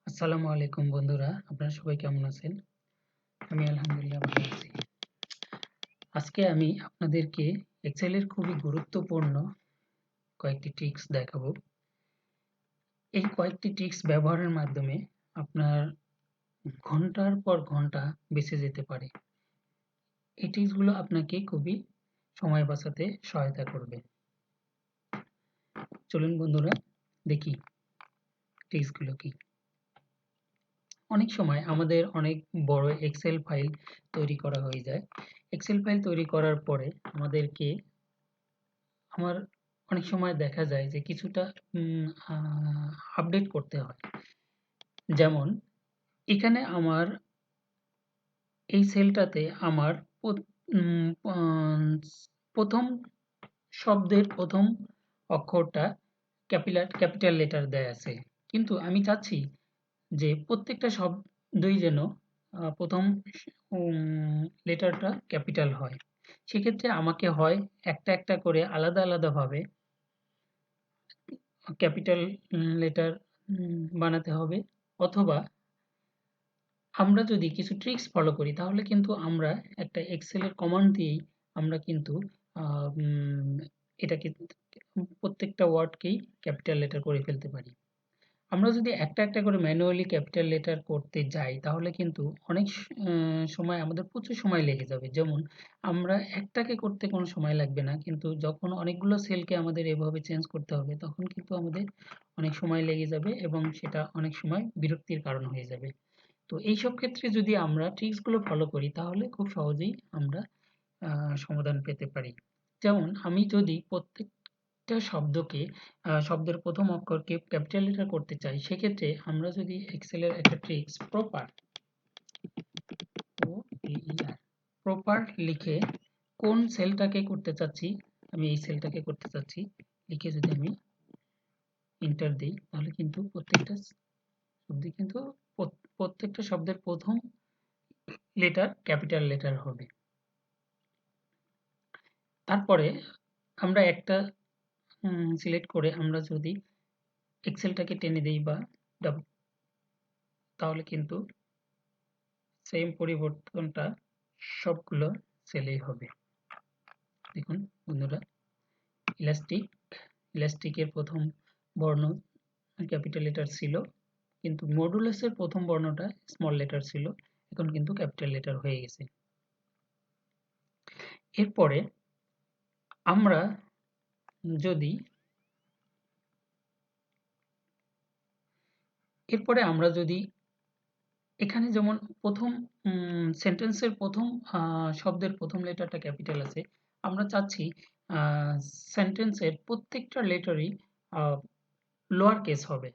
আসসালামু আলাইকুম বন্ধুরা, আপনারা সবাই কেমন আছেন? আমি আলহামদুলিল্লাহ ভালো আছি। আজকে আমি আপনাদেরকে এক্সেলের খুবই গুরুত্বপূর্ণ কয়েকটি ট্রিক্স দেখাবো। এই কয়েকটি ট্রিক্স ব্যবহারের মাধ্যমে আপনার ঘন্টার পর ঘন্টা বেঁচে যেতে পারে। এই ট্রিক্সগুলো আপনাকে খুবই সময় বাঁচাতে সহায়তা করবে। চলুন বন্ধুরা দেখি ট্রিক্সগুলো কি। অনেক সময় আমাদের অনেক বড় এক্সেল ফাইল তৈরি করা হয়ে যায়। এক্সেল ফাইল তৈরি করার পরে আমার অনেক সময় দেখা যায় যে কিছুটা আপডেট করতে হয়। যেমন এখানে আমার এই সেলটাতে আমার প্রথম শব্দের প্রথম অক্ষরটা ক্যাপিটাল লেটার দেয়া আছে। কিন্তু আমি চাচ্ছি যে প্রত্যেকটা শব্দই যেন প্রথম লেটারটা ক্যাপিটাল হয়। সেক্ষেত্রে আমাকে হয় একটা করে আলাদাভাবে ক্যাপিটাল লেটার বানাতে হবে, অথবা আমরা যদি কিছু ট্রিক্স ফলো করি তাহলে কিন্তু আমরা একটা এক্সেলের কমান্ড দিয়েই আমরা কিন্তু এটাকে প্রত্যেকটা ওয়ার্ডকেই ক্যাপিটাল লেটার করে ফেলতে পারি। আমরা যদি একটা করে ম্যানুয়ালি ক্যাপিটাল লেটার করতে যাই তাহলে কিন্তু অনেক সময় আমাদের প্রচুর সময় লেগে যাবে। যেমন আমরা একটাকে করতে কোনো সময় লাগবে না, কিন্তু যখন অনেকগুলো সেলকে আমাদের এভাবে চেঞ্জ করতে হবে তখন কিন্তু আমাদের অনেক সময় লেগে যাবে এবং সেটা অনেক সময় বিরক্তির কারণ হয়ে যাবে। তো এইসব ক্ষেত্রে যদি আমরা ট্রিক্সগুলো ফলো করি তাহলে খুব সহজেই আমরা সমাধান পেতে পারি। যেমন আমি যদি প্রত্যেকটা শব্দের প্রথম অক্ষরকে ক্যাপিটাল লেটার করতে চাই, সেক্ষেত্রে আমরা যদি এক্সেলের একটা ট্রিক্স প্রপার লিখে কোন সেলটাকে করতে চাচ্ছি, আমি এই সেলটাকে করতে চাচ্ছি লিখে যদি আমি এন্টার দিই তাহলে কিন্তু প্রত্যেকটা শব্দের প্রথম লেটার ক্যাপিটাল লেটার হবে। তারপরে আমরা একটা সিলেক্ট করে আমরা যদি এক্সেলটাকে টেনে দেই বা তাহলে কিন্তু সেম পরিবর্তনটা সবগুলো সেলেই হবে। দেখুন বন্ধুরা, ইলাস্টিকের প্রথম বর্ণ ক্যাপিটাল লেটার ছিল, কিন্তু মডুলাসের প্রথম বর্ণটা স্মল লেটার ছিল, এখন কিন্তু ক্যাপিটাল লেটার হয়ে গেছে। এরপরে আমরা যদি এখানে যেমন প্রথম সেন্টেন্সের প্রথম শব্দের প্রথম লেটারটা ক্যাপিটাল আছে, আমরা চাচ্ছি সেন্টেন্সের প্রত্যেকটা লেটারই লোয়ার কেস হবে।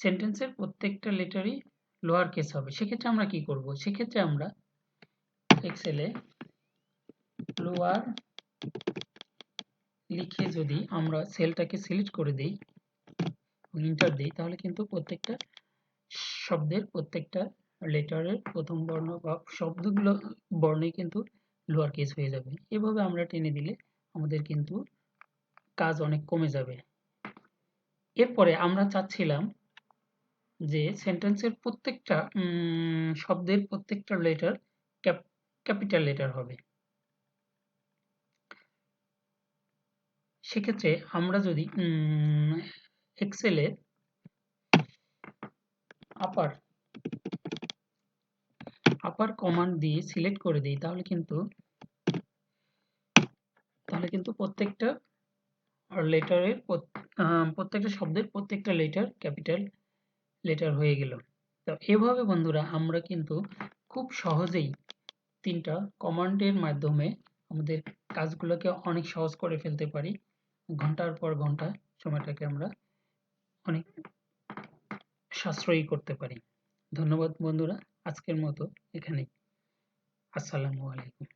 সেন্টেন্সের প্রত্যেকটা লেটারই লোয়ার কেস হবে। সেক্ষেত্রে আমরা কি করব? সেক্ষেত্রে আমরা এক্সেলে লোয়ার লিখে যদি আমরা সেলটাকে সিলেক্ট করে দেই, এন্টার দিই, তাহলে কিন্তু প্রত্যেকটা শব্দের প্রত্যেকটা লেটারের প্রথম বর্ণ বা শব্দগুলো বর্ণই কিন্তু লোয়ার কেস হয়ে যাবে। এভাবে আমরা টেনে দিলে আমাদের কিন্তু কাজ অনেক কমে যাবে। এরপরে আমরা চাচ্ছিলাম যে সেন্টেন্সের প্রত্যেকটা শব্দের প্রত্যেকটা লেটার ক্যাপিটাল লেটার হবে। সেক্ষেত্রে আমরা যদি এক্সেলে আপার কমান্ড দিয়ে সিলেক্ট করে দিই তাহলে কিন্তু প্রত্যেকটা লেটারের প্রত্যেকটা শব্দের প্রত্যেকটা লেটার ক্যাপিটাল লেটার হয়ে গেল। তো এভাবে বন্ধুরা আমরা কিন্তু খুব সহজেই 3টা কমান্ডের মাধ্যমে আমাদের কাজগুলোকে অনেক সহজ করে ফেলতে পারি। ঘন্টার পর ঘন্টা সময়টাকে আমরা অনেক সাশ্রয়ী করতে পারি। ধন্যবাদ বন্ধুরা, আজকের মতো এখানেই। আসসালামু আলাইকুম।